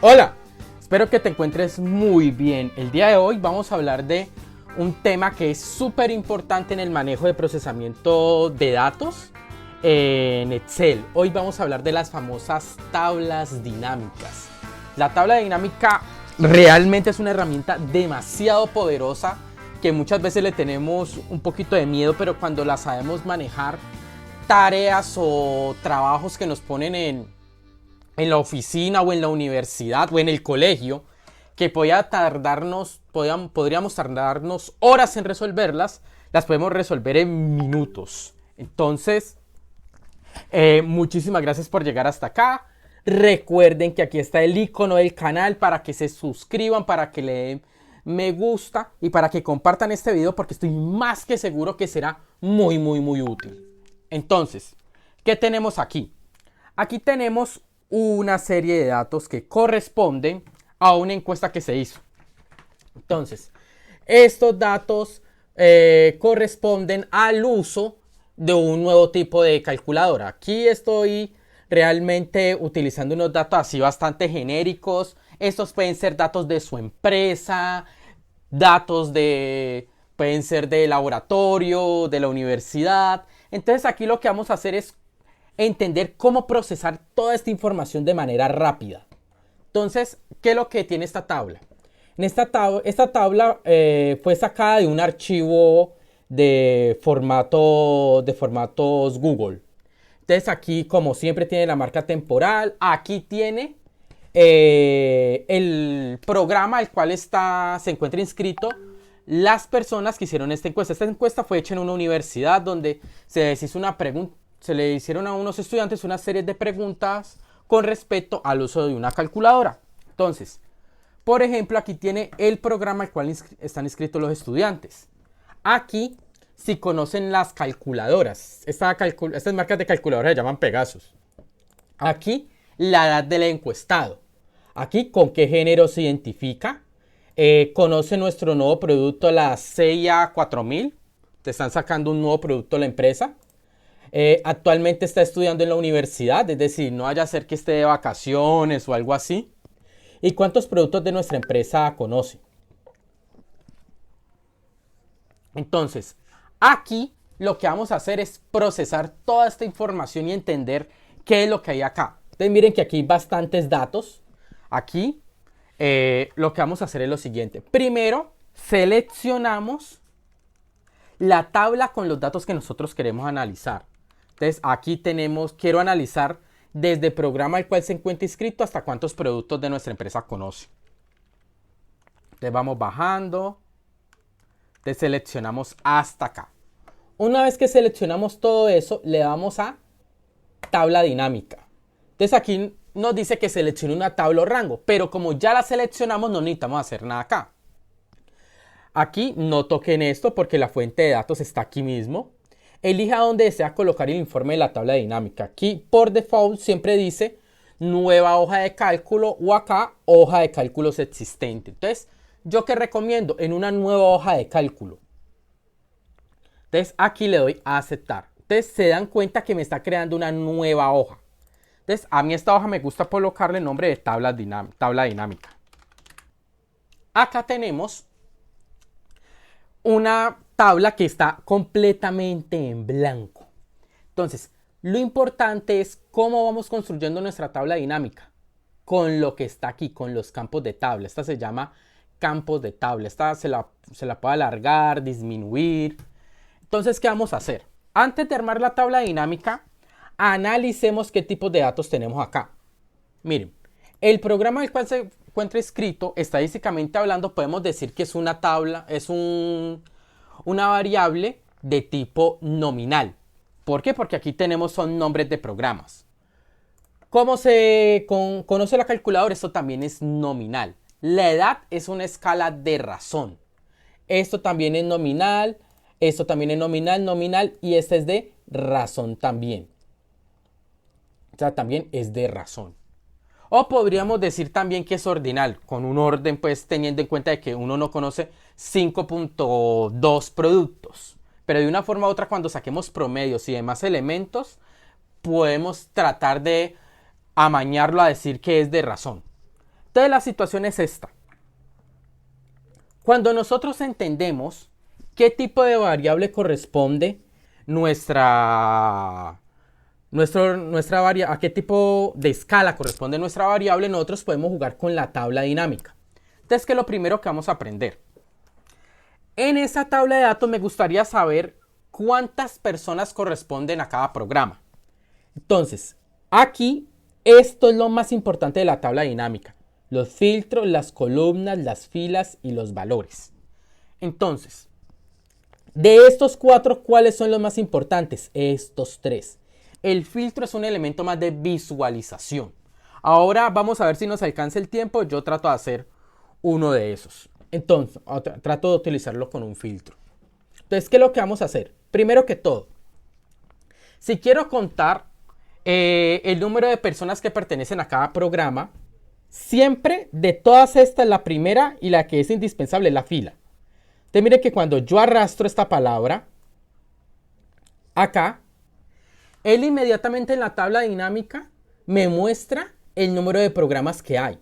Hola, espero que te encuentres muy bien. El día de hoy vamos a hablar de un tema que es súper importante en el manejo de procesamiento de datos en Excel. Hoy vamos a hablar de las famosas tablas dinámicas. La tabla dinámica realmente es una herramienta demasiado poderosa que muchas veces le tenemos un poquito de miedo, pero cuando la sabemos manejar, tareas o trabajos que nos ponen en la oficina o en la universidad o en el colegio, que podríamos tardarnos horas en resolverlas, las podemos resolver en minutos. Entonces, muchísimas gracias por llegar hasta acá. Recuerden que aquí está el icono del canal para que se suscriban, para que le den me gusta y para que compartan este video, porque estoy más que seguro que será muy útil. Entonces, ¿qué tenemos aquí? Aquí tenemos una serie de datos que corresponden a una encuesta que se hizo. Entonces, estos datos corresponden al uso de un nuevo tipo de calculadora. Aquí estoy realmente utilizando unos datos así bastante genéricos. Estos pueden ser datos de su empresa, pueden ser de laboratorio, de la universidad. Entonces aquí lo que vamos a hacer es entender cómo procesar toda esta información de manera rápida. Entonces, ¿qué es lo que tiene esta tabla? Esta tabla fue sacada de un archivo de formatos Google. Entonces aquí, como siempre, tiene la marca temporal. Aquí tiene el programa al cual se encuentra inscrito las personas que hicieron esta encuesta. Esta encuesta fue hecha en una universidad donde se le hicieron a unos estudiantes una serie de preguntas con respecto al uso de una calculadora. Entonces, por ejemplo, aquí tiene el programa al cual están inscritos los estudiantes. Aquí, si conocen las calculadoras, estas marcas de calculadoras se llaman Pegasus. Aquí, la edad del encuestado. Aquí, con qué género se identifica. Conoce nuestro nuevo producto, la CIA 4000. Te están sacando un nuevo producto a la empresa. Actualmente está estudiando en la universidad, es decir, no vaya a ser que esté de vacaciones o algo así. ¿Y cuántos productos de nuestra empresa conoce? Entonces, aquí lo que vamos a hacer es procesar toda esta información y entender qué es lo que hay acá. Entonces miren que aquí hay bastantes datos. Aquí lo que vamos a hacer es lo siguiente. Primero, seleccionamos la tabla con los datos que nosotros queremos analizar. Entonces aquí quiero analizar desde el programa al cual se encuentra inscrito hasta cuántos productos de nuestra empresa conoce. Entonces vamos bajando. Entonces seleccionamos hasta acá. Una vez que seleccionamos todo eso, le damos a tabla dinámica. Entonces aquí nos dice que seleccione una tabla o rango, pero como ya la seleccionamos no necesitamos hacer nada acá. Aquí no toquen esto porque la fuente de datos está aquí mismo. Elija dónde desea colocar el informe de la tabla dinámica. Aquí por default siempre dice nueva hoja de cálculo o acá hoja de cálculos existente. Entonces, ¿yo qué recomiendo? En una nueva hoja de cálculo. Entonces, aquí le doy a aceptar. Entonces, se dan cuenta que me está creando una nueva hoja. Entonces, a mí esta hoja me gusta colocarle el nombre de tabla dinámica. Acá tenemos una tabla que está completamente en blanco. Entonces, lo importante es cómo vamos construyendo nuestra tabla dinámica. Con lo que está aquí, con los campos de tabla. Esta se llama campos de tabla. Esta se la puede alargar, disminuir. Entonces, ¿qué vamos a hacer? Antes de armar la tabla dinámica, analicemos qué tipos de datos tenemos acá. Miren, el programa al cual se encuentra escrito, estadísticamente hablando, podemos decir que es una tabla, es una variable de tipo nominal. ¿Por qué? Porque aquí son nombres de programas. ¿Cómo se conoce la calculadora? Esto también es nominal. La edad es una escala de razón. Esto también es nominal, esto también es nominal y este es de razón también. O sea, también es de razón. O podríamos decir también que es ordinal, con un orden, pues teniendo en cuenta de que uno no conoce 5.2 productos. Pero de una forma u otra, cuando saquemos promedios y demás elementos, podemos tratar de amañarlo a decir que es de razón. Entonces la situación es esta. Cuando nosotros entendemos qué tipo de variable corresponde a qué tipo de escala corresponde nuestra variable, nosotros podemos jugar con la tabla dinámica. Entonces, ¿qué es lo primero que vamos a aprender? En esa tabla de datos me gustaría saber cuántas personas corresponden a cada programa. Entonces, aquí, esto es lo más importante de la tabla dinámica. Los filtros, las columnas, las filas y los valores. Entonces, de estos 4, ¿cuáles son los más importantes? Estos 3. El filtro es un elemento más de visualización. Ahora vamos a ver si nos alcanza el tiempo. Yo trato de hacer uno de esos. Entonces, trato de utilizarlo con un filtro. Entonces, ¿qué es lo que vamos a hacer? Primero que todo, si quiero contar el número de personas que pertenecen a cada programa, siempre de todas estas, la primera y la que es indispensable es la fila. Entonces, mire que cuando yo arrastro esta palabra acá, él inmediatamente en la tabla dinámica me muestra el número de programas que hay.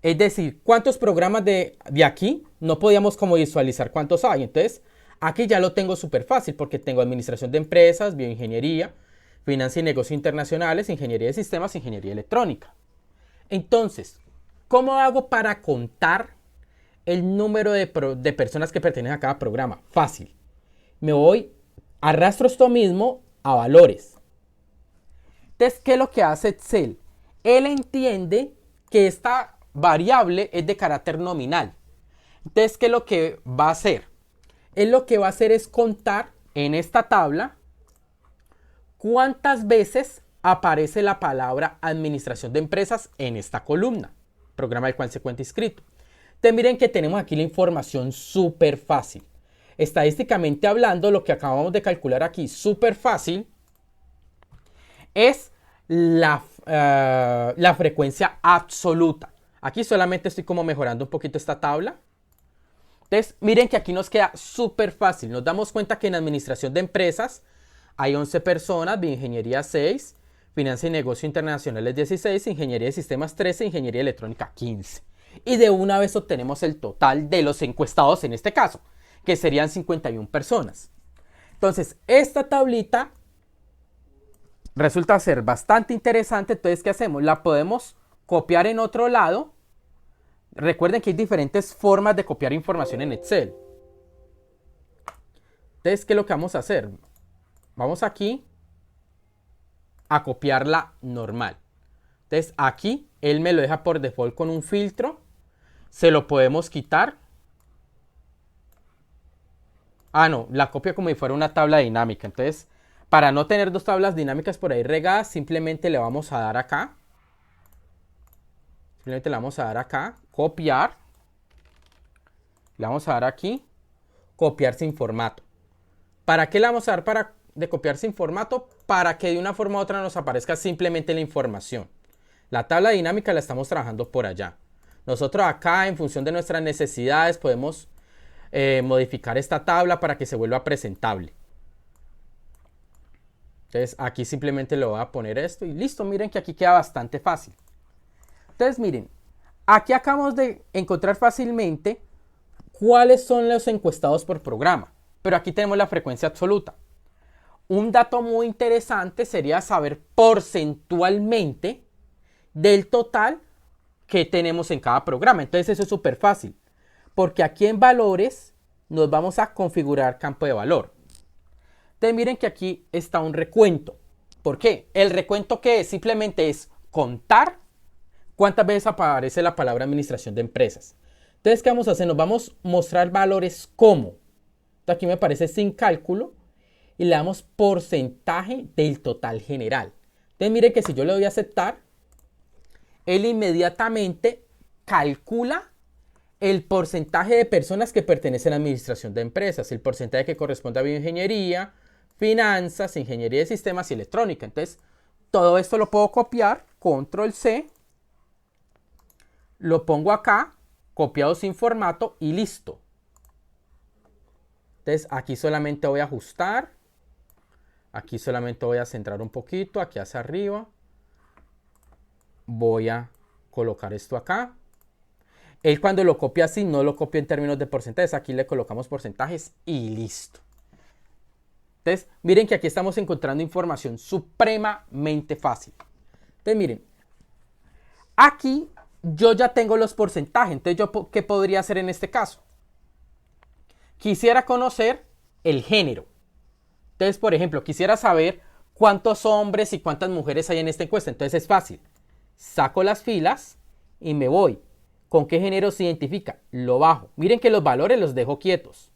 Es decir, cuántos programas de aquí no podíamos como visualizar cuántos hay. Entonces, aquí ya lo tengo súper fácil porque tengo administración de empresas, bioingeniería, finanzas y negocios internacionales, ingeniería de sistemas, ingeniería electrónica. Entonces, ¿cómo hago para contar el número de personas que pertenecen a cada programa? Fácil. Me voy, arrastro esto mismo a valores. Entonces, ¿qué es lo que hace Excel? Él entiende que esta variable es de carácter nominal. Entonces, ¿qué es lo que va a hacer? Él lo que va a hacer es contar en esta tabla cuántas veces aparece la palabra administración de empresas en esta columna, programa del cual se cuenta inscrito. Entonces, miren que tenemos aquí la información súper fácil. Estadísticamente hablando, lo que acabamos de calcular aquí súper fácil es la frecuencia absoluta. Aquí solamente estoy como mejorando un poquito esta tabla. Entonces, miren que aquí nos queda súper fácil. Nos damos cuenta que en administración de empresas hay 11 personas, bioingeniería 6, finanzas y negocios internacionales 16, ingeniería de sistemas 13, ingeniería electrónica 15. Y de una vez obtenemos el total de los encuestados en este caso, que serían 51 personas. Entonces, esta tablita resulta ser bastante interesante. Entonces, ¿qué hacemos? La podemos copiar en otro lado. Recuerden que hay diferentes formas de copiar información en Excel. Entonces, ¿qué es lo que vamos a hacer? Vamos aquí a copiarla normal. Entonces, aquí él me lo deja por default con un filtro. Se lo podemos quitar. Ah, no, la copia como si fuera una tabla dinámica. Entonces, para no tener dos tablas dinámicas por ahí regadas, simplemente le vamos a dar acá. Simplemente le vamos a dar acá, copiar. Le vamos a dar aquí, copiar sin formato. ¿Para qué le vamos a dar de copiar sin formato? Para que de una forma u otra nos aparezca simplemente la información. La tabla dinámica la estamos trabajando por allá. Nosotros acá, en función de nuestras necesidades, podemos modificar esta tabla para que se vuelva presentable. Entonces, aquí simplemente le voy a poner esto y listo. Miren que aquí queda bastante fácil. Entonces, miren, aquí acabamos de encontrar fácilmente cuáles son los encuestados por programa. Pero aquí tenemos la frecuencia absoluta. Un dato muy interesante sería saber porcentualmente del total que tenemos en cada programa. Entonces eso es súper fácil, porque aquí en valores nos vamos a configurar campo de valor. Entonces miren que aquí está un recuento. ¿Por qué? El recuento que es simplemente es contar cuántas veces aparece la palabra administración de empresas. Entonces, ¿qué vamos a hacer? Nos vamos a mostrar valores como. Entonces, aquí me aparece sin cálculo y le damos porcentaje del total general. Entonces, miren que si yo le doy a aceptar, él inmediatamente calcula el porcentaje de personas que pertenecen a administración de empresas, el porcentaje que corresponde a bioingeniería, finanzas, ingeniería de sistemas y electrónica. Entonces, todo esto lo puedo copiar, control C, lo pongo acá, copiado sin formato y listo. Entonces, aquí solamente voy a ajustar, aquí solamente voy a centrar un poquito, aquí hacia arriba, voy a colocar esto acá. Él cuando lo copia así, no lo copia en términos de porcentajes. Aquí le colocamos porcentajes y listo. Entonces, miren que aquí estamos encontrando información supremamente fácil. Entonces, miren. Aquí yo ya tengo los porcentajes. Entonces, ¿yo qué podría hacer en este caso? Quisiera conocer el género. Entonces, por ejemplo, quisiera saber cuántos hombres y cuántas mujeres hay en esta encuesta. Entonces, es fácil. Saco las filas y me voy. ¿Con qué género se identifica? Lo bajo. Miren que los valores los dejo quietos.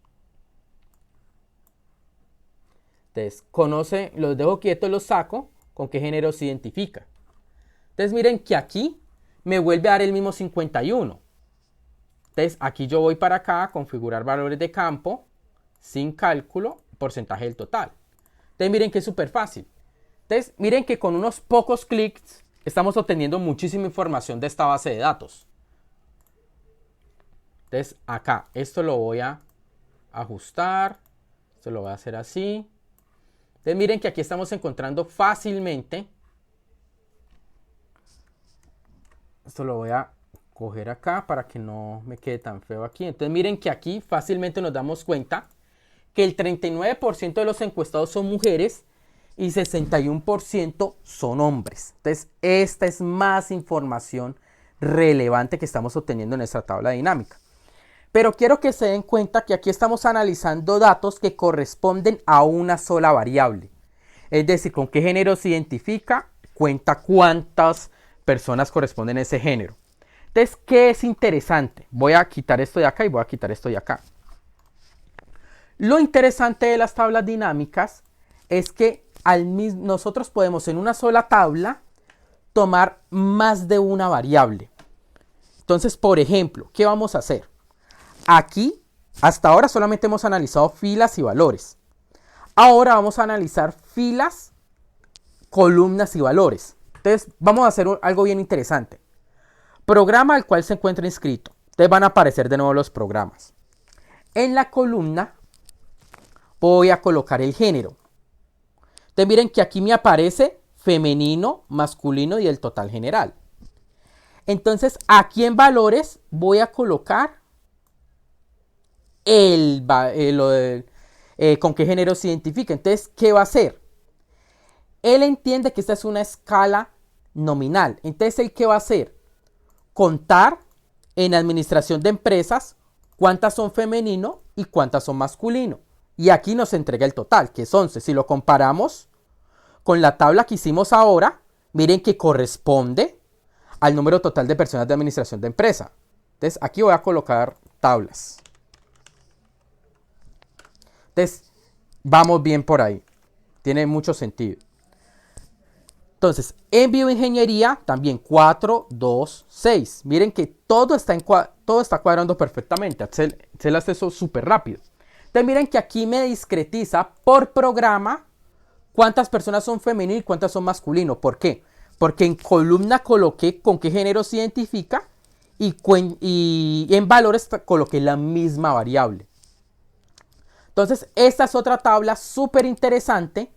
Entonces, los dejo quietos, los saco. ¿Con qué género se identifica? Entonces, miren que aquí me vuelve a dar el mismo 51. Entonces, aquí yo voy para acá, configurar valores de campo, sin cálculo, porcentaje del total. Entonces, miren que es súper fácil. Entonces, miren que con unos pocos clics estamos obteniendo muchísima información de esta base de datos. Entonces, acá, esto lo voy a ajustar. Esto lo voy a hacer así. Entonces, miren que aquí estamos encontrando fácilmente. Esto lo voy a coger acá para que no me quede tan feo aquí. Entonces, miren que aquí fácilmente nos damos cuenta que el 39% de los encuestados son mujeres y 61% son hombres. Entonces, esta es más información relevante que estamos obteniendo en nuestra tabla dinámica. Pero quiero que se den cuenta que aquí estamos analizando datos que corresponden a una sola variable. Es decir, con qué género se identifica, cuenta cuántas personas corresponden a ese género. Entonces, ¿qué es interesante? Voy a quitar esto de acá y voy a quitar esto de acá. Lo interesante de las tablas dinámicas es que nosotros podemos en una sola tabla tomar más de una variable. Entonces, por ejemplo, ¿qué vamos a hacer? Aquí, hasta ahora solamente hemos analizado filas y valores. Ahora vamos a analizar filas, columnas y valores. Entonces, vamos a hacer algo bien interesante. Programa al cual se encuentra inscrito. Entonces, van a aparecer de nuevo los programas. En la columna, voy a colocar el género. Entonces, miren que aquí me aparece femenino, masculino y el total general. Entonces, aquí en valores, voy a colocar con qué género se identifica. Entonces, ¿qué va a hacer? Él entiende que esta es una escala nominal. Entonces, ¿él qué va a hacer? Contar en administración de empresas cuántas son femenino y cuántas son masculino. Y aquí nos entrega el total, que es 11. Si lo comparamos con la tabla que hicimos ahora, miren que corresponde al número total de personas de administración de empresa. Entonces, aquí voy a colocar tablas. Entonces, vamos bien por ahí. Tiene mucho sentido. Entonces, en bioingeniería también 4, 2, 6. Miren que todo está cuadrando perfectamente. Excel hace eso súper rápido. Entonces, miren que aquí me discretiza por programa cuántas personas son femenino y cuántas son masculino. ¿Por qué? Porque en columna coloqué con qué género se identifica y en valores coloqué la misma variable. Entonces, esta es otra tabla súper interesante,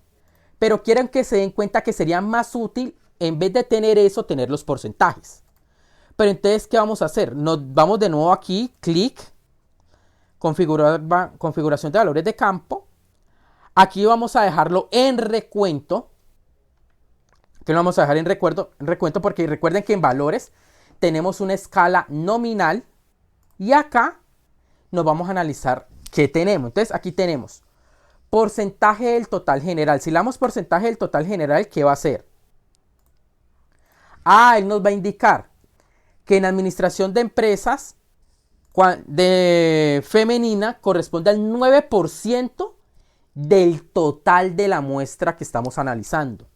pero quieren que se den cuenta que sería más útil, en vez de tener eso, tener los porcentajes. Pero entonces, ¿qué vamos a hacer? Nos vamos de nuevo aquí, clic, configuración de valores de campo. Aquí vamos a dejarlo en recuento. Que lo vamos a dejar en recuento porque recuerden que en valores tenemos una escala nominal y acá nos vamos a analizar qué tenemos. Entonces aquí tenemos porcentaje del total general. Si le damos porcentaje del total general, ¿qué va a hacer? Él nos va a indicar que en administración de empresas de femenina corresponde al 9% del total de la muestra que estamos analizando.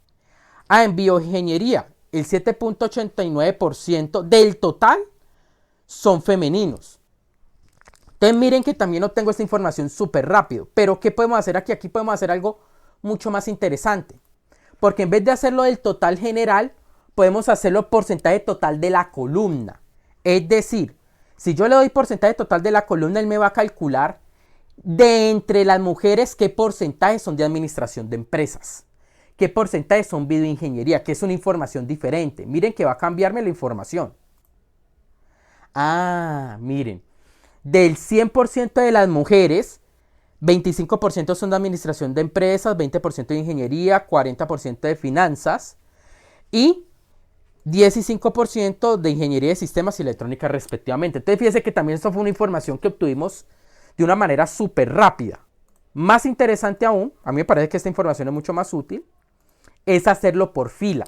En bioingeniería, el 7.89% del total son femeninos. Entonces miren que también obtengo esta información súper rápido. Pero ¿qué podemos hacer aquí? Aquí podemos hacer algo mucho más interesante. Porque en vez de hacerlo del total general, podemos hacerlo porcentaje total de la columna. Es decir, si yo le doy porcentaje total de la columna, él me va a calcular de entre las mujeres qué porcentaje son de administración de empresas. ¿Qué porcentaje son bioingeniería? Que es una información diferente. Miren que va a cambiarme la información. Ah, miren. Del 100% de las mujeres, 25% son de administración de empresas, 20% de ingeniería, 40% de finanzas y 10 y 5% de ingeniería de sistemas y electrónica respectivamente. Entonces fíjense que también esto fue una información que obtuvimos de una manera súper rápida. Más interesante aún, a mí me parece que esta información es mucho más útil, es hacerlo por fila.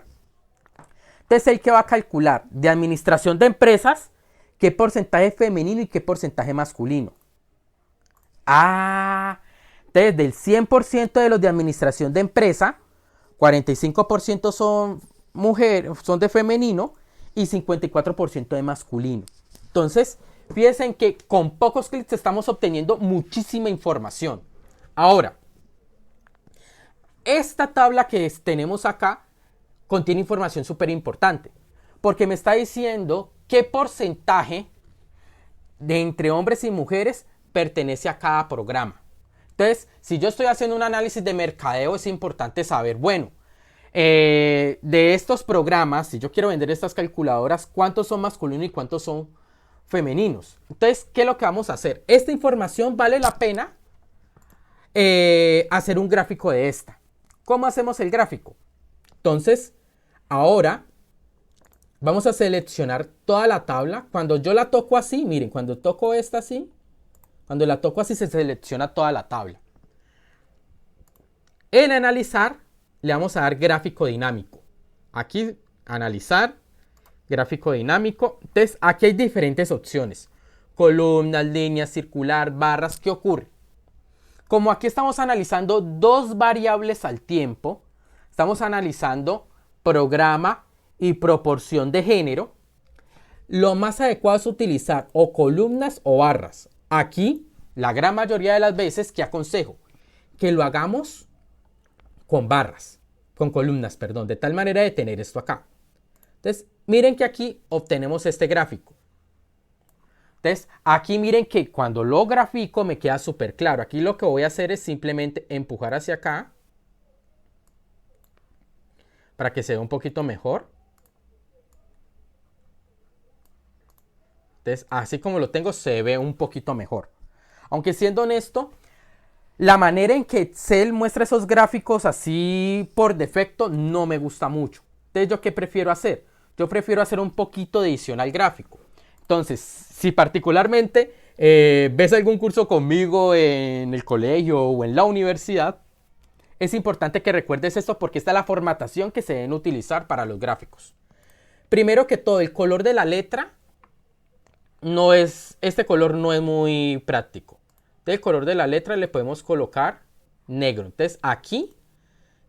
Entonces el que va a calcular de administración de empresas qué porcentaje femenino y qué porcentaje masculino. Ah, entonces del 100% de los de administración de empresa, 45% son mujeres, son de femenino y 54% de masculino. Entonces, fíjense en que con pocos clics estamos obteniendo muchísima información. Ahora, esta tabla que tenemos acá contiene información súper importante, porque me está diciendo qué porcentaje de entre hombres y mujeres pertenece a cada programa. Entonces, si yo estoy haciendo un análisis de mercadeo, es importante saber, bueno, de estos programas, si yo quiero vender estas calculadoras, ¿cuántos son masculinos y cuántos son femeninos? Entonces, ¿qué es lo que vamos a hacer? Esta información vale la pena hacer un gráfico de esta. ¿Cómo hacemos el gráfico? Entonces, ahora vamos a seleccionar toda la tabla. Cuando yo la toco así, miren, cuando toco esta así, cuando la toco así se selecciona toda la tabla. En analizar, le vamos a dar gráfico dinámico. Aquí, analizar, gráfico dinámico. Entonces, aquí hay diferentes opciones. Columnas, líneas, circular, barras. ¿Qué ocurre? Como aquí estamos analizando dos variables al tiempo, estamos analizando programa y proporción de género, lo más adecuado es utilizar o columnas o barras. Aquí, la gran mayoría de las veces que aconsejo que lo hagamos con barras, con columnas, perdón, de tal manera de tener esto acá. Entonces, miren que aquí obtenemos este gráfico. Entonces, aquí miren que cuando lo grafico me queda súper claro. Aquí lo que voy a hacer es simplemente empujar hacia acá para que se vea un poquito mejor. Entonces, así como lo tengo, se ve un poquito mejor. Aunque siendo honesto, la manera en que Excel muestra esos gráficos así por defecto no me gusta mucho. Entonces, ¿yo qué prefiero hacer? Yo prefiero hacer un poquito de edición al gráfico. Entonces, si particularmente ves algún curso conmigo en el colegio o en la universidad, es importante que recuerdes esto porque esta es la formatación que se deben utilizar para los gráficos. Primero que todo, el color de la letra este color no es muy práctico. Del color de la letra le podemos colocar negro. Entonces aquí,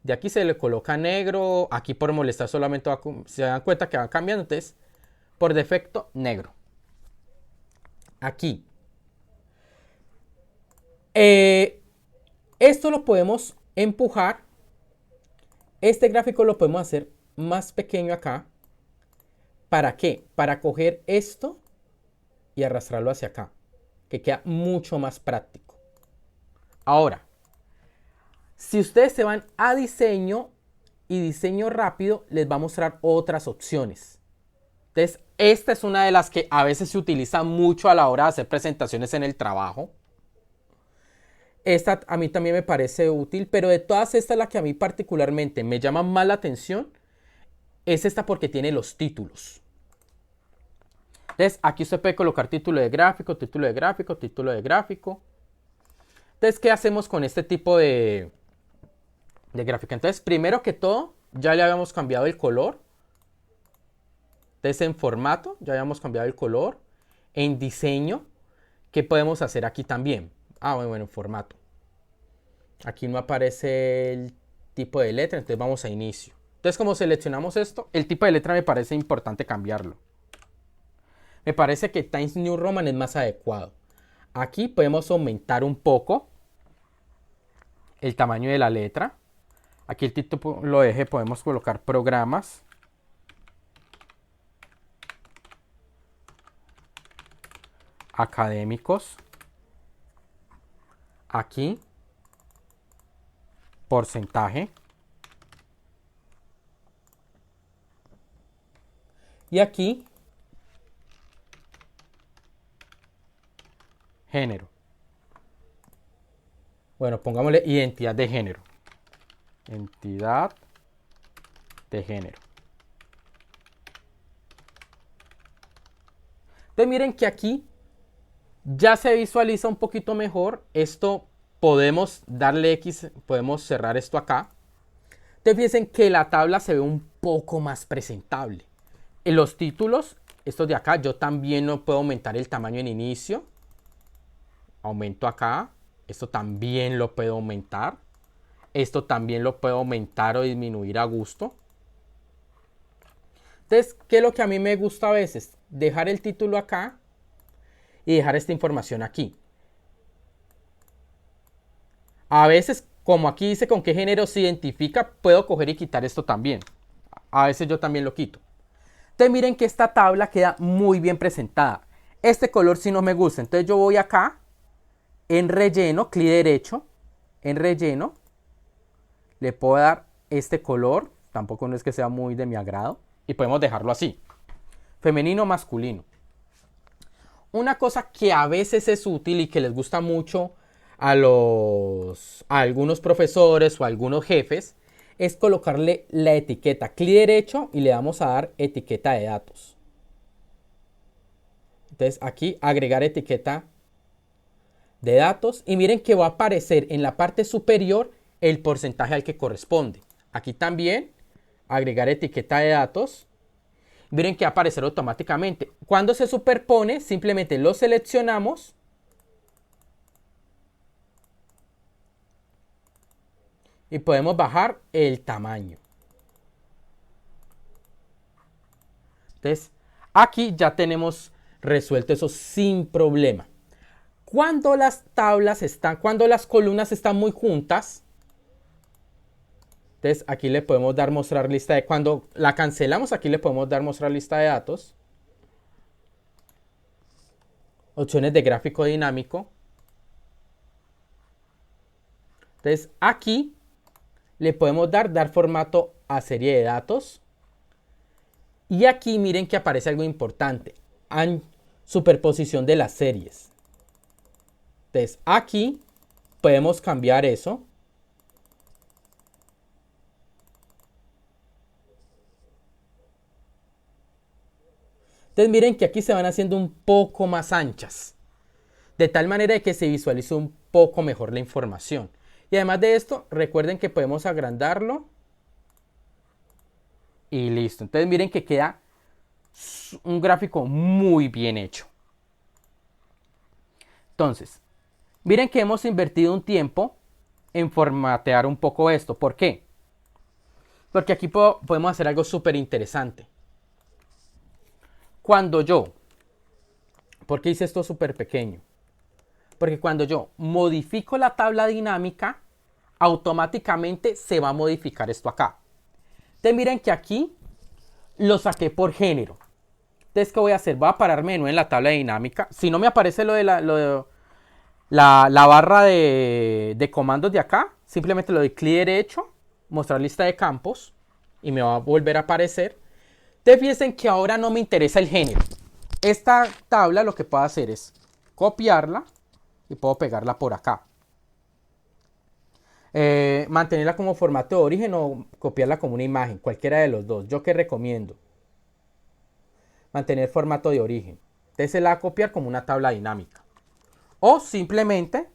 de aquí se le coloca negro. Aquí por molestar solamente se dan cuenta que va cambiando. Entonces, por defecto, negro. Aquí. Esto lo podemos empujar. Este gráfico lo podemos hacer más pequeño acá. ¿Para qué? Para coger esto y arrastrarlo hacia acá, que queda mucho más práctico. Ahora, si ustedes se van a diseño y diseño rápido, les va a mostrar otras opciones. Entonces, esta es una de las que a veces se utiliza mucho a la hora de hacer presentaciones en el trabajo. Esta a mí también me parece útil, pero de todas estas la que a mí particularmente me llama más la atención es esta porque tiene los títulos. Entonces, aquí usted puede colocar título de gráfico, título de gráfico, título de gráfico. Entonces, ¿qué hacemos con este tipo de gráfica? Entonces, primero que todo, ya le habíamos cambiado el color. Entonces, en formato, ya habíamos cambiado el color. En diseño, ¿qué podemos hacer aquí también? Bueno, en formato. Aquí no aparece el tipo de letra, entonces vamos a inicio. Entonces, como seleccionamos esto, el tipo de letra me parece importante cambiarlo. Me parece que Times New Roman es más adecuado. Aquí podemos aumentar un poco el tamaño de la letra. Aquí el título de eje podemos colocar programas. Académicos. Aquí. Porcentaje. Y aquí género. Bueno, pongámosle identidad de género. Entidad de género. Entonces miren que aquí ya se visualiza un poquito mejor. Esto podemos darle X, podemos cerrar esto acá. Entonces fíjense que la tabla se ve un poco más presentable. En los títulos, estos de acá, yo también no puedo aumentar el tamaño en inicio. Aumento acá. Esto también lo puedo aumentar. Esto también lo puedo aumentar o disminuir a gusto. Entonces, ¿qué es lo que a mí me gusta a veces? Dejar el título acá y dejar esta información aquí. A veces, como aquí dice con qué género se identifica, puedo coger y quitar esto también. A veces yo también lo quito. Entonces miren que esta tabla queda muy bien presentada. Este color sí no me gusta. Entonces yo voy acá, en relleno, clic derecho, en relleno. Le puedo dar este color. Tampoco no es que sea muy de mi agrado. Y podemos dejarlo así. Femenino, masculino. Una cosa que a veces es útil y que les gusta mucho a algunos profesores o a algunos jefes es colocarle la etiqueta. Clic derecho y le vamos a dar etiqueta de datos. Entonces aquí agregar etiqueta de datos y miren que va a aparecer en la parte superior el porcentaje al que corresponde. Aquí también agregar etiqueta de datos. Miren que va a aparecer automáticamente. Cuando se superpone, simplemente lo seleccionamos y podemos bajar el tamaño. Entonces, aquí ya tenemos resuelto eso sin problema. Cuando las cuando las columnas están muy juntas, entonces aquí le podemos dar mostrar lista de, cuando la cancelamos, aquí le podemos dar mostrar lista de datos. Opciones de gráfico dinámico. Entonces aquí le podemos dar formato a serie de datos. Y aquí miren que aparece algo importante. Superposición de las series. Entonces aquí podemos cambiar eso. Entonces miren que aquí se van haciendo un poco más anchas. De tal manera que se visualice un poco mejor la información. Y además de esto, recuerden que podemos agrandarlo. Y listo. Entonces miren que queda un gráfico muy bien hecho. Entonces, miren que hemos invertido un tiempo en formatear un poco esto. ¿Por qué? Porque aquí podemos hacer algo súper interesante. ¿Por qué hice esto súper pequeño? Porque cuando yo modifico la tabla dinámica, automáticamente se va a modificar esto acá. Entonces miren que aquí lo saqué por género. Entonces, ¿qué voy a hacer? Voy a pararme de nuevo en la tabla dinámica. Si no me aparece lo de la barra de comandos de acá, simplemente le doy clic derecho, mostrar lista de campos, y me va a volver a aparecer. Entonces fíjense que ahora no me interesa el género. Esta tabla lo que puedo hacer es copiarla y puedo pegarla por acá. Mantenerla como formato de origen o copiarla como una imagen, cualquiera de los dos. ¿Yo qué recomiendo? Mantener formato de origen. Entonces se la va a copiar como una tabla dinámica. O simplemente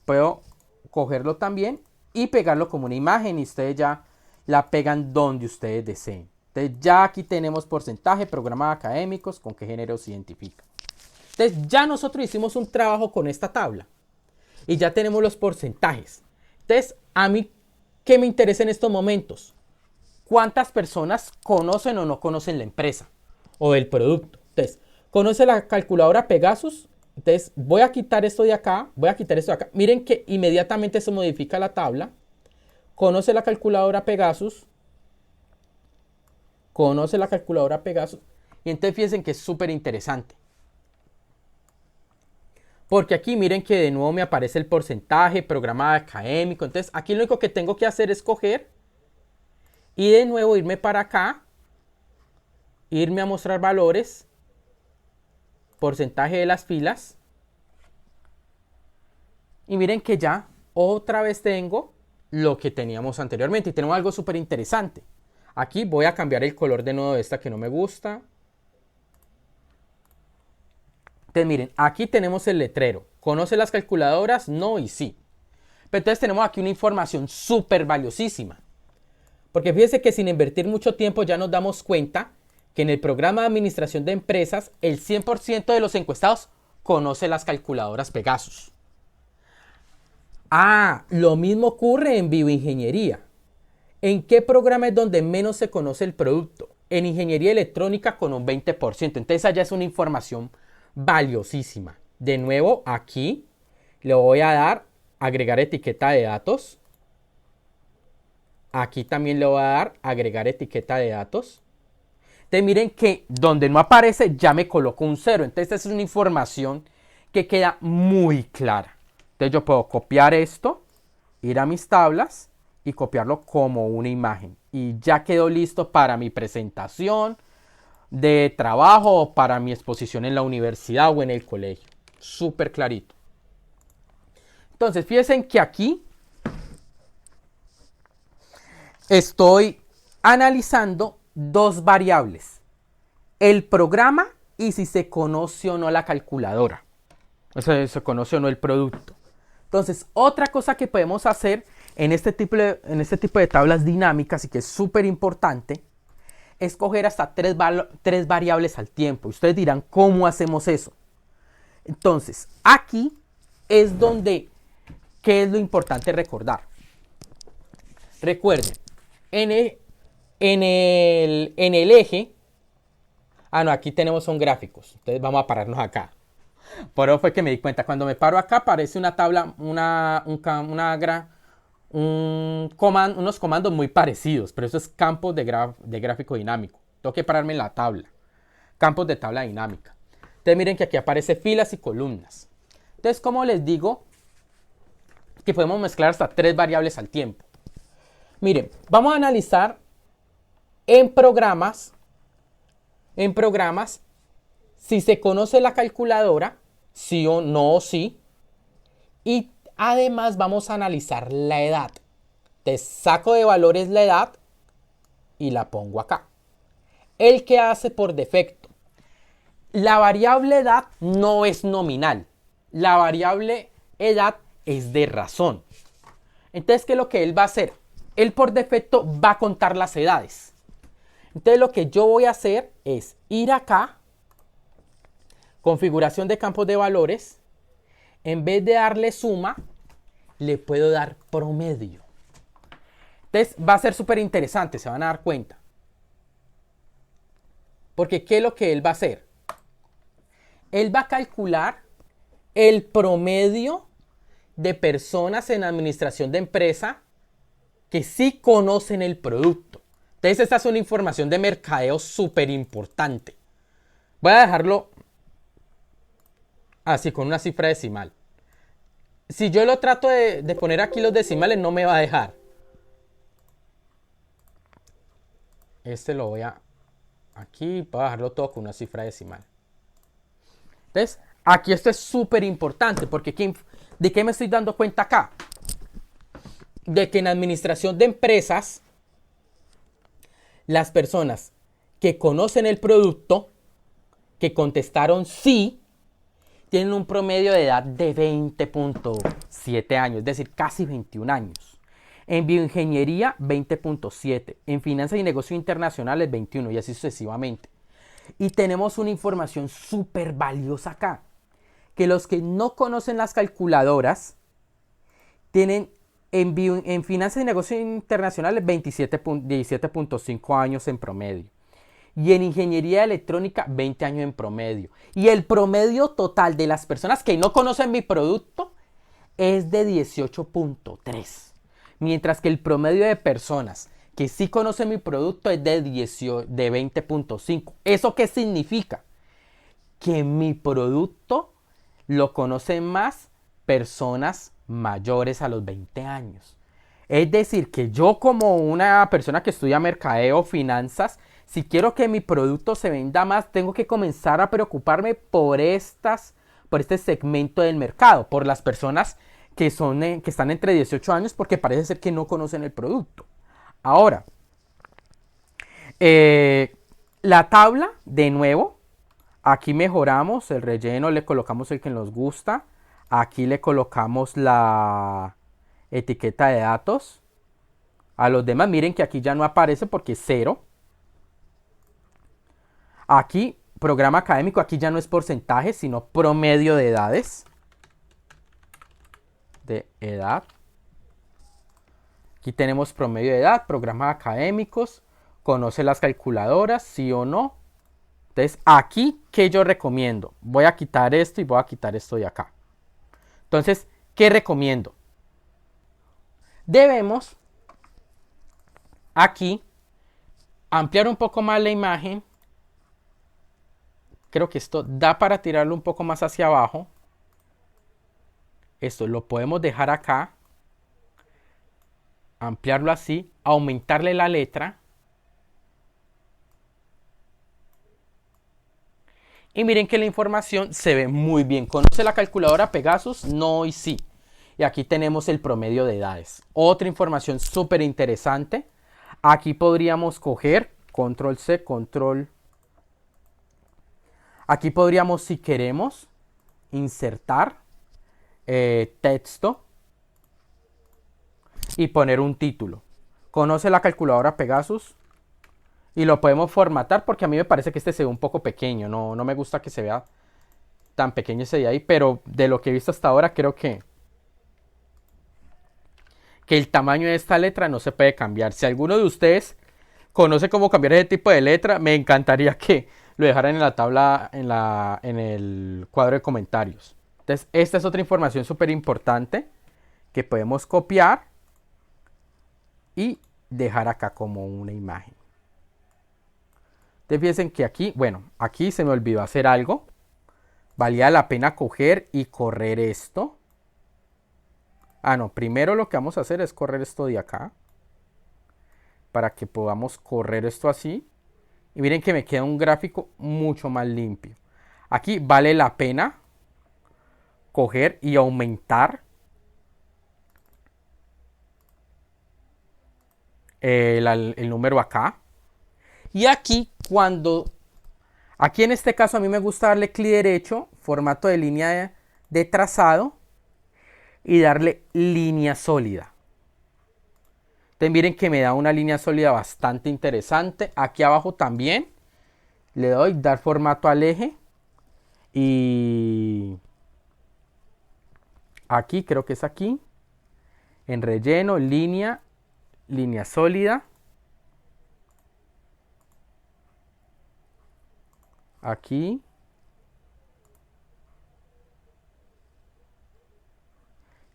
puedo cogerlo también y pegarlo como una imagen y ustedes ya la pegan donde ustedes deseen. Entonces ya aquí tenemos porcentaje, programas académicos, con qué género se identifica. Entonces ya nosotros hicimos un trabajo con esta tabla y ya tenemos los porcentajes. Entonces a mí, ¿qué me interesa en estos momentos? ¿Cuántas personas conocen o no conocen la empresa o el producto? Entonces, ¿conoce la calculadora Pegasus? Entonces voy a quitar esto de acá, voy a quitar esto de acá. Miren que inmediatamente se modifica la tabla. Conoce la calculadora Pegasus. Conoce la calculadora Pegasus. Y entonces fíjense que es súper interesante. Porque aquí miren que de nuevo me aparece el porcentaje, programa académico. Entonces aquí lo único que tengo que hacer es coger y de nuevo irme para acá. Irme a mostrar valores. Porcentaje de las filas. Y miren que ya otra vez tengo lo que teníamos anteriormente. Y tenemos algo súper interesante. Aquí voy a cambiar el color de nuevo de esta que no me gusta. Entonces miren, aquí tenemos el letrero. ¿Conoce las calculadoras? No y sí. Pero entonces tenemos aquí una información súper valiosísima. Porque fíjense que sin invertir mucho tiempo ya nos damos cuenta que en el programa de administración de empresas el 100% de los encuestados conoce las calculadoras Pegasus. Ah, lo mismo ocurre en bioingeniería. ¿En qué programa es donde menos se conoce el producto? En ingeniería electrónica con un 20%. Entonces allá es una información valiosísima. De nuevo, aquí le voy a dar agregar etiqueta de datos. Aquí también le voy a dar agregar etiqueta de datos. Entonces miren que donde no aparece ya me coloco un 0. Entonces esta es una información que queda muy clara. Entonces yo puedo copiar esto, ir a mis tablas y copiarlo como una imagen. Y ya quedó listo para mi presentación de trabajo o para mi exposición en la universidad o en el colegio. Súper clarito. Entonces fíjense que aquí estoy analizando dos variables. El programa y si se conoce o no la calculadora. O sea, se conoce o no el producto. Entonces, otra cosa que podemos hacer en este tipo de tablas dinámicas y que es súper importante es coger hasta tres variables al tiempo. Ustedes dirán, ¿cómo hacemos eso? Entonces, aquí es donde, ¿qué es lo importante recordar? Recuerden, en el eje, no, aquí tenemos son gráficos, entonces vamos a pararnos acá. Por eso fue que me di cuenta, cuando me paro acá aparece una tabla, unos comandos muy parecidos, pero eso es campos de gráfico dinámico. Tengo que pararme en la tabla, campos de tabla dinámica. Entonces miren que aquí aparece filas y columnas. Entonces, como les digo, que podemos mezclar hasta tres variables al tiempo. Miren, vamos a analizar en programas, si se conoce la calculadora, sí o no o sí. Y además vamos a analizar la edad. Te saco de valores la edad y la pongo acá. El que hace por defecto. La variable edad no es nominal. La variable edad es de razón. Entonces, ¿qué es lo que él va a hacer? Él por defecto va a contar las edades. Entonces, lo que yo voy a hacer es ir acá, configuración de campos de valores. En vez de darle suma, le puedo dar promedio. Entonces, va a ser súper interesante, se van a dar cuenta. Porque, ¿qué es lo que él va a hacer? Él va a calcular el promedio de personas en administración de empresa que sí conocen el producto. Entonces, esta es una información de mercadeo súper importante. Voy a dejarlo así, con una cifra decimal. Si yo lo trato de poner aquí los decimales, no me va a dejar. Este lo voy a... Aquí voy a dejarlo todo con una cifra decimal. Entonces, aquí esto es súper importante porque ¿de qué me estoy dando cuenta acá? De que en administración de empresas, las personas que conocen el producto, que contestaron sí, tienen un promedio de edad de 20.7 años, es decir, casi 21 años. En bioingeniería, 20.7. En finanzas y negocios internacionales, 21 y así sucesivamente. Y tenemos una información súper valiosa acá. Que los que no conocen las calculadoras tienen en finanzas y negocios internacionales 17.5 años en promedio. Y en ingeniería electrónica 20 años en promedio. Y el promedio total de las personas que no conocen mi producto es de 18.3. Mientras que el promedio de personas que sí conocen mi producto es de 20.5. ¿Eso qué significa? Que mi producto lo conocen más personas mayores a los 20 años. Es decir, que yo como una persona que estudia mercadeo o finanzas, si quiero que mi producto se venda más, tengo que comenzar a preocuparme por este segmento del mercado, por las personas que están entre 18 años porque parece ser que no conocen el producto. Ahora, la tabla, de nuevo, aquí mejoramos el relleno, le colocamos el que nos gusta. Aquí le colocamos la etiqueta de datos. A los demás, miren que aquí ya no aparece porque es 0. Aquí, programa académico, aquí ya no es porcentaje, sino promedio de edades. De edad. Aquí tenemos promedio de edad, programas académicos, conoce las calculadoras, sí o no. Entonces, aquí, ¿qué yo recomiendo? Voy a quitar esto y voy a quitar esto de acá. Entonces, ¿qué recomiendo? Debemos aquí ampliar un poco más la imagen. Creo que esto da para tirarlo un poco más hacia abajo. Esto lo podemos dejar acá. Ampliarlo así. Aumentarle la letra. Y miren que la información se ve muy bien. ¿Conoce la calculadora Pegasus? No y sí. Y aquí tenemos el promedio de edades. Otra información súper interesante. Aquí podríamos coger control C, control. Aquí podríamos, si queremos, insertar texto y poner un título. ¿Conoce la calculadora Pegasus? Y lo podemos formatar porque a mí me parece que este se ve un poco pequeño. No me gusta que se vea tan pequeño ese de ahí, pero de lo que he visto hasta ahora creo que el tamaño de esta letra no se puede cambiar. Si alguno de ustedes conoce cómo cambiar ese tipo de letra, me encantaría que lo dejaran en la tabla, en el cuadro de comentarios. Entonces, esta es otra información súper importante que podemos copiar y dejar acá como una imagen. Entonces, fíjense que aquí, bueno, aquí se me olvidó hacer algo. Valía la pena coger y correr esto. Ah, no, primero lo que vamos a hacer es correr esto de acá. Para que podamos correr esto así. Y miren que me queda un gráfico mucho más limpio. Aquí vale la pena coger y aumentar el número acá. Y aquí aquí en este caso a mí me gusta darle clic derecho, formato de línea de trazado y darle línea sólida. Entonces miren que me da una línea sólida bastante interesante. Aquí abajo también le doy dar formato al eje y aquí creo que es aquí en relleno, línea sólida. Aquí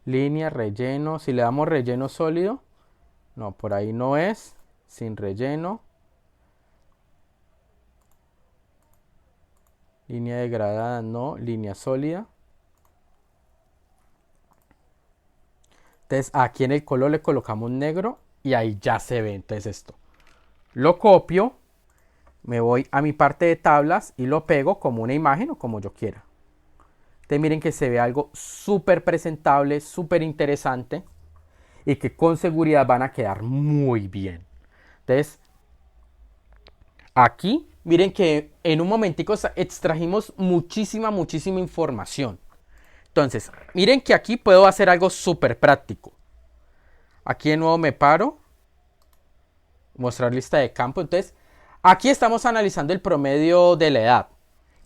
línea, relleno. Si le damos relleno sólido, no, por ahí no es. Sin relleno. Línea degradada, no. Línea sólida. Entonces aquí en el color le colocamos negro y ahí ya se ve. Entonces esto lo copio, me voy a mi parte de tablas y lo pego como una imagen o como yo quiera. Entonces miren que se ve algo súper presentable, súper interesante y que con seguridad van a quedar muy bien. Entonces aquí miren que en un momentico extrajimos muchísima información. Entonces miren que aquí puedo hacer algo súper práctico. Aquí de nuevo me paro, mostrar lista de campo. Entonces aquí estamos analizando el promedio de la edad.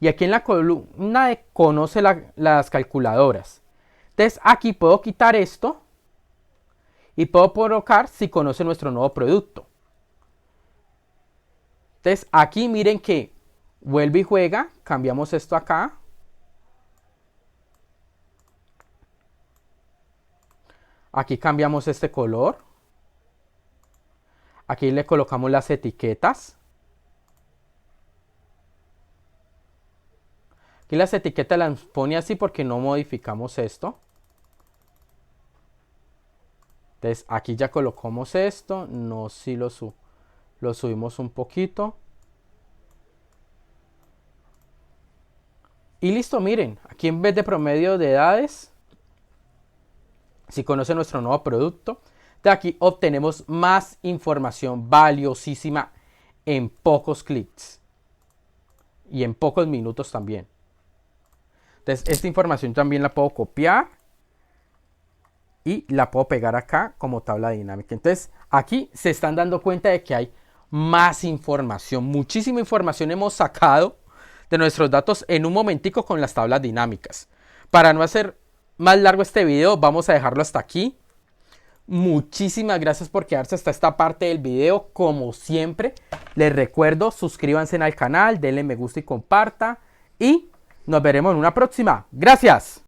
Y aquí en la columna de conoce las calculadoras. Entonces aquí puedo quitar esto y puedo colocar si conoce nuestro nuevo producto. Entonces aquí miren que vuelve y juega. Cambiamos esto acá. Aquí cambiamos este color. Aquí le colocamos las etiquetas. Aquí las etiquetas las pone así porque no modificamos esto. Entonces aquí ya colocamos esto. No, si lo subimos un poquito. Y listo, miren. Aquí en vez de promedio de edades, Si conoce nuestro nuevo producto, de aquí obtenemos más información valiosísima en pocos clics y en pocos minutos también. Entonces, esta información también la puedo copiar y la puedo pegar acá como tabla dinámica. Entonces, aquí se están dando cuenta de que hay más información, muchísima información hemos sacado de nuestros datos en un momentico con las tablas dinámicas. Para no hacer más largo este video, vamos a dejarlo hasta aquí. Muchísimas gracias por quedarse hasta esta parte del video. Como siempre, les recuerdo, suscríbanse al canal, denle me gusta y comparta. Y nos veremos en una próxima. ¡Gracias!